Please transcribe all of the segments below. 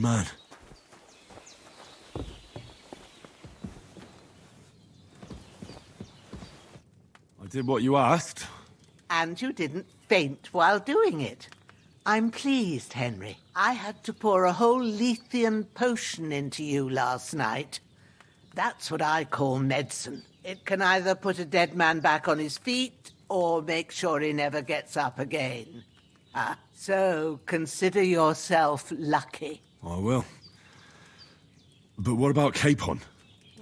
man. I did what you asked. And you didn't faint while doing it. I'm pleased, Henry. I had to pour a whole Lethean potion into you last night. That's what I call medicine. It can either put a dead man back on his feet or make sure he never gets up again. So consider yourself lucky. I will. But what about Capon?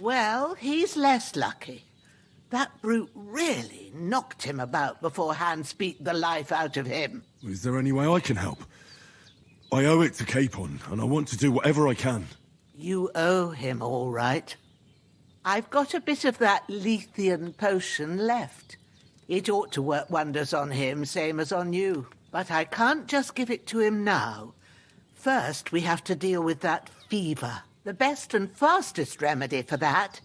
Well, he's less lucky. That brute really knocked him about before Hans beat the life out of him. Is there any way I can help? I owe it to Capon, and I want to do whatever I can. You owe him, all right. I've got a bit of that Lethean potion left. It ought to work wonders on him, same as on you. But I can't just give it to him now. First, we have to deal with that fever. The best and fastest remedy for that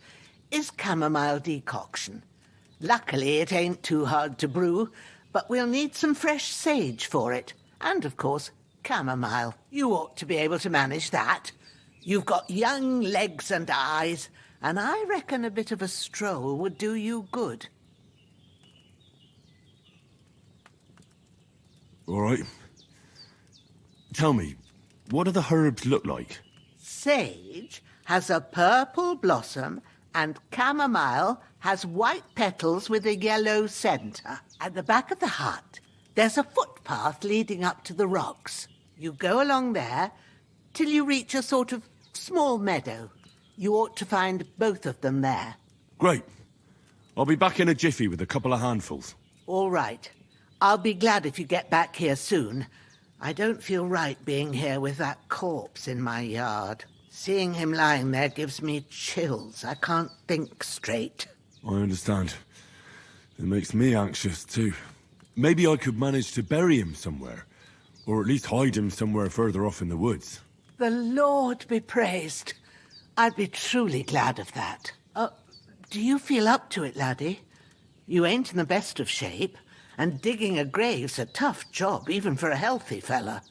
is chamomile decoction. Luckily, it ain't too hard to brew, but we'll need some fresh sage for it. And, of course, chamomile. You ought to be able to manage that. You've got young legs and eyes, and I reckon a bit of a stroll would do you good. All right. Tell me, what do the herbs look like? Sage has a purple blossom, and chamomile has white petals with a yellow centre. At the back of the hut, there's a footpath leading up to the rocks. You go along there till you reach a sort of small meadow. You ought to find both of them there. Great. I'll be back in a jiffy with a couple of handfuls. All right. I'll be glad if you get back here soon. I don't feel right being here with that corpse in my yard. Seeing him lying there gives me chills. I can't think straight. I understand. It makes me anxious, too. Maybe I could manage to bury him somewhere. Or at least hide him somewhere further off in the woods. The Lord be praised. I'd be truly glad of that. Do you feel up to it, laddie? You ain't in the best of shape, and digging a grave's a tough job, even for a healthy fella.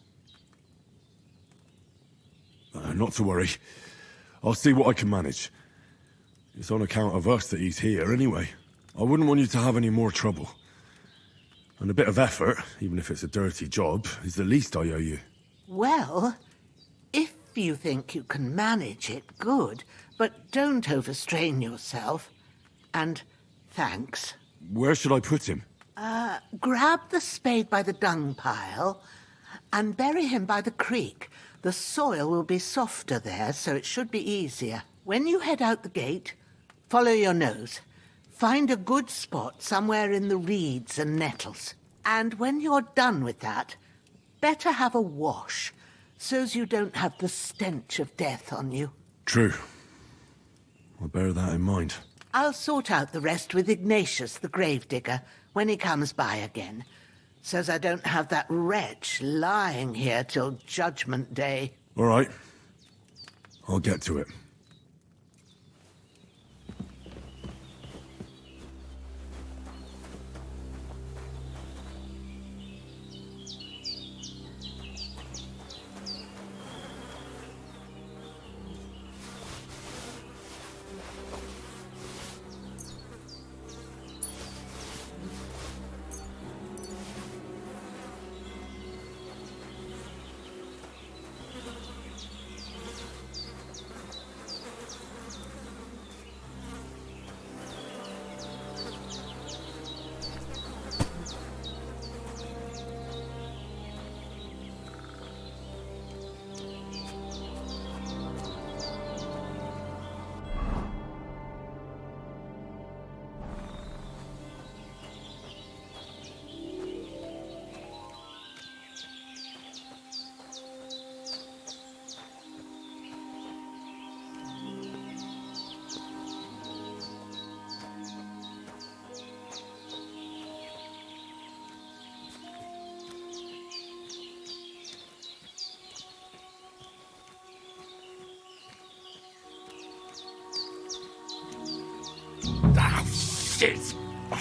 Not to worry. I'll see what I can manage. It's on account of us that he's here, anyway. I wouldn't want you to have any more trouble. And a bit of effort, even if it's a dirty job, is the least I owe you. Well, if you think you can manage it, good. But don't overstrain yourself. And thanks. Where should I put him? Grab the spade by the dung pile and bury him by the creek. The soil will be softer there, so it should be easier. When you head out the gate, follow your nose. Find a good spot somewhere in the reeds and nettles. And when you're done with that, better have a wash, so's you don't have the stench of death on you. True. I'll bear that in mind. I'll sort out the rest with Ignatius, the gravedigger, when he comes by again, so's I don't have that wretch lying here till Judgment Day. All right. I'll get to it. Shit! My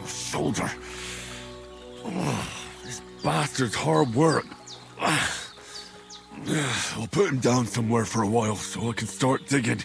shoulder. This bastard's hard work. I'll put him down somewhere for a while so I can start digging.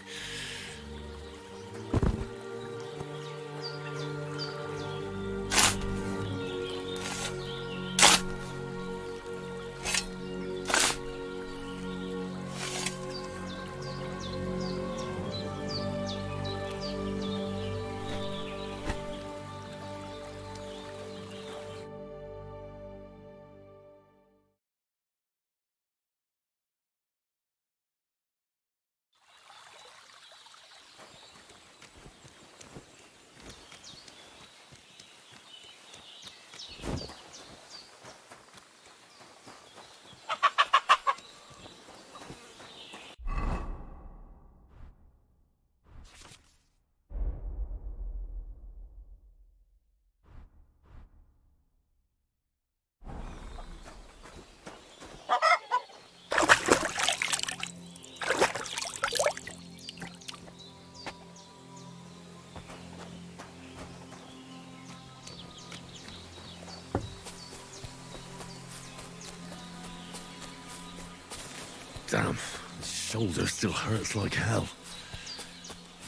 Damn, his shoulder still hurts like hell.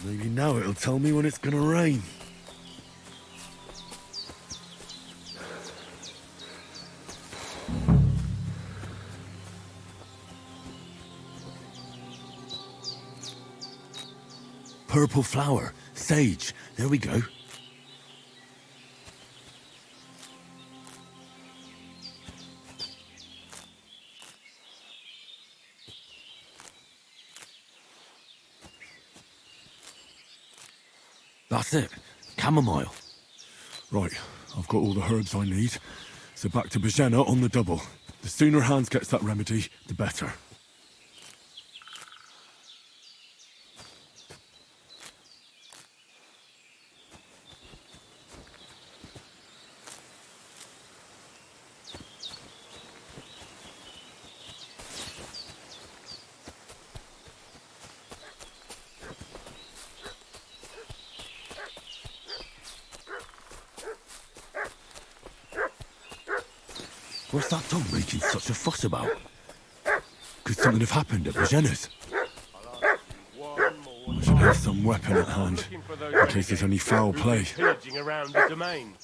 Maybe now it'll tell me when it's gonna rain. Purple flower, sage, there we go. That's it. Chamomile. Right, I've got all the herbs I need. So back to Bajena on the double. The sooner Hans gets that remedy, the better. What's that dog making such a fuss about? Could something have happened at Bajena's? I should have some weapon at hand, in case there's any foul play. Pillaging around the domain.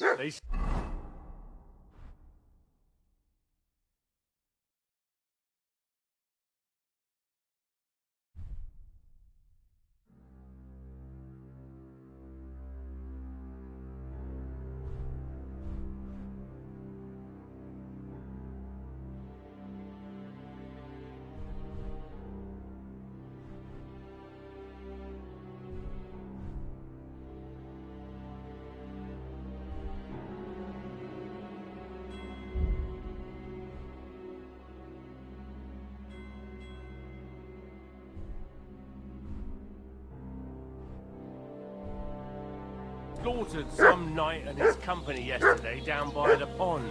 Slaughtered some knight and his company yesterday down by the pond.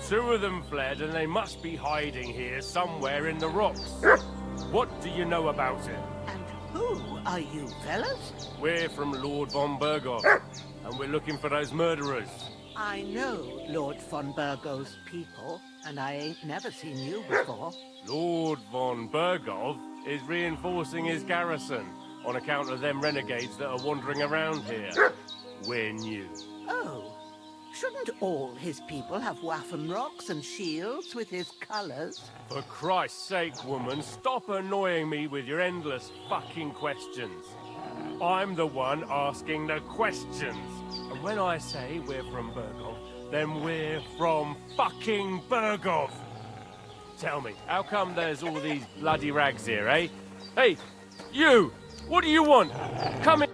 2 of them fled and they must be hiding here somewhere in the rocks. What do you know about it? And who are you, fellas? We're from Lord von Berghoff, and we're looking for those murderers. I know Lord von Burgo's people, and I ain't never seen you before. Lord von Berghoff is reinforcing his garrison on account of them renegades that are wandering around here. We're new. Oh, shouldn't all his people have Waffen rocks and shields with his colours? For Christ's sake, woman, stop annoying me with your endless fucking questions. I'm the one asking the questions. And when I say we're from Berghoff, then we're from fucking Berghoff. Tell me, how come there's all these bloody rags here, eh? Hey, you! What do you want? Come in!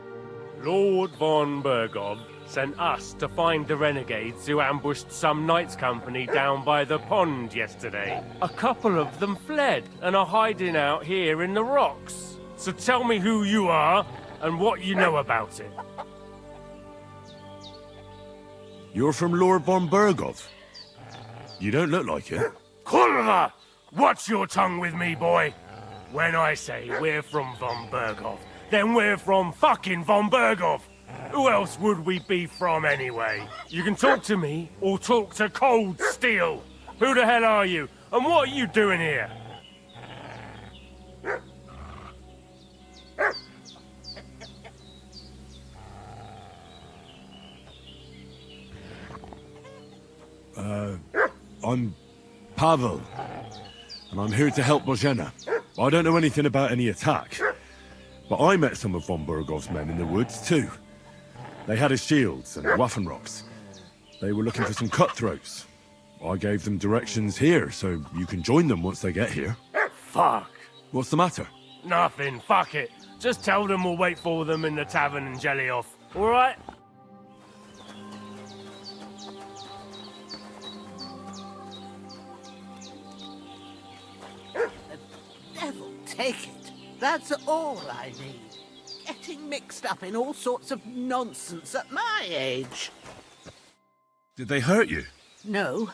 Lord von Berghoff sent us to find the renegades who ambushed some knights' company down by the pond yesterday. A couple of them fled and are hiding out here in the rocks. So tell me who you are and what you know about it. You're from Lord von Berghoff? You don't look like it. Kurva! Watch your tongue with me, boy. When I say we're from von Berghoff, then we're from fucking von Berghoff. Who else would we be from anyway? You can talk to me or talk to cold steel. Who the hell are you? And what are you doing here? I'm Pavel, and I'm here to help Bozhena. I don't know anything about any attack, but I met some of von Bergov's men in the woods, too. They had his shields and Waffenrocks. They were looking for some cutthroats. I gave them directions here, so you can join them once they get here. Fuck. What's the matter? Nothing, fuck it. Just tell them we'll wait for them in the tavern in Jelly-Off, alright? Devil take it. That's all I need. Getting mixed up in all sorts of nonsense at my age. Did they hurt you? No,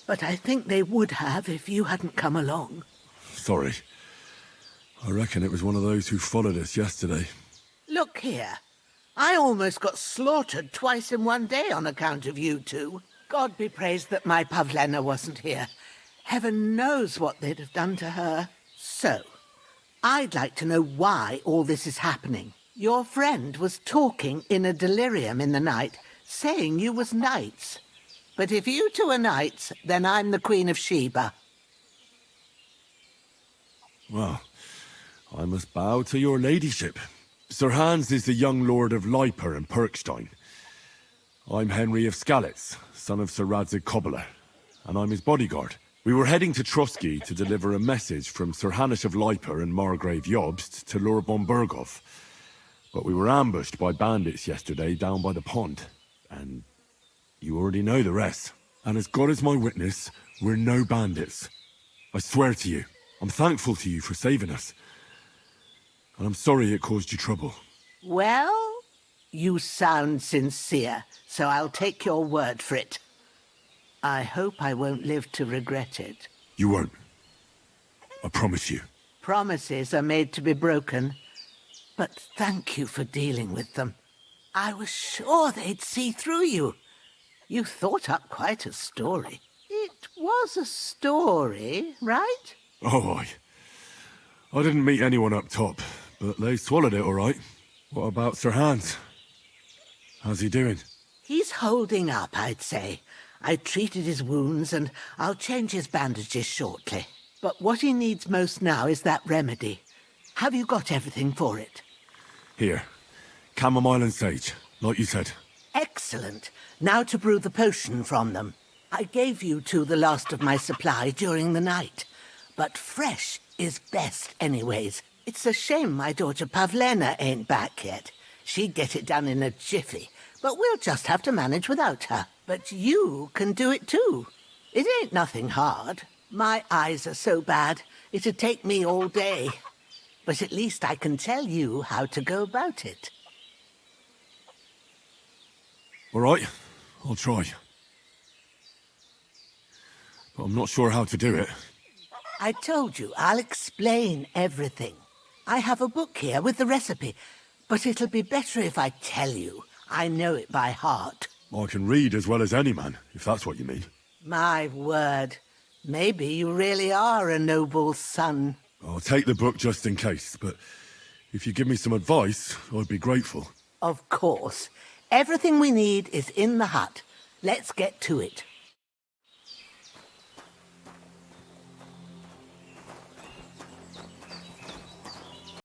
but I think they would have if you hadn't come along. Sorry. I reckon it was one of those who followed us yesterday. Look here. I almost got slaughtered twice in one day on account of you two. God be praised that my Pavlena wasn't here. Heaven knows what they'd have done to her. So, I'd like to know why all this is happening. Your friend was talking in a delirium in the night, saying you was knights. But if you two are knights, then I'm the Queen of Sheba. Well, I must bow to your ladyship. Sir Hans is the young lord of Leiper and Perkstein. I'm Henry of Skalitz, son of Sir Radzig Kobyla, and I'm his bodyguard. We were heading to Trotsky to deliver a message from Sir Hanish of Leiper and Margrave Jobst to Lord von Bergov. But we were ambushed by bandits yesterday down by the pond, and you already know the rest. And as God is my witness, we're no bandits. I swear to you, I'm thankful to you for saving us. And I'm sorry it caused you trouble. Well, you sound sincere, so I'll take your word for it. I hope I won't live to regret it. You won't. I promise you. Promises are made to be broken. But thank you for dealing with them. I was sure they'd see through you. You thought up quite a story. It was a story, right? Oh, I didn't meet anyone up top, but they swallowed it all right. What about Sir Hans? How's he doing? He's holding up, I'd say. I treated his wounds, and I'll change his bandages shortly. But what he needs most now is that remedy. Have you got everything for it? Here. Chamomile and sage, like you said. Excellent. Now to brew the potion from them. I gave you two the last of my supply during the night. But fresh is best anyways. It's a shame my daughter Pavlena ain't back yet. She'd get it done in a jiffy. But we'll just have to manage without her. But you can do it too. It ain't nothing hard. My eyes are so bad, it'd take me all day. But at least I can tell you how to go about it. All right, I'll try. But I'm not sure how to do it. I told you, I'll explain everything. I have a book here with the recipe, but it'll be better if I tell you. I know it by heart. I can read as well as any man, if that's what you mean. My word. Maybe you really are a noble son. I'll take the book just in case, but if you give me some advice, I'd be grateful. Of course. Everything we need is in the hut. Let's get to it.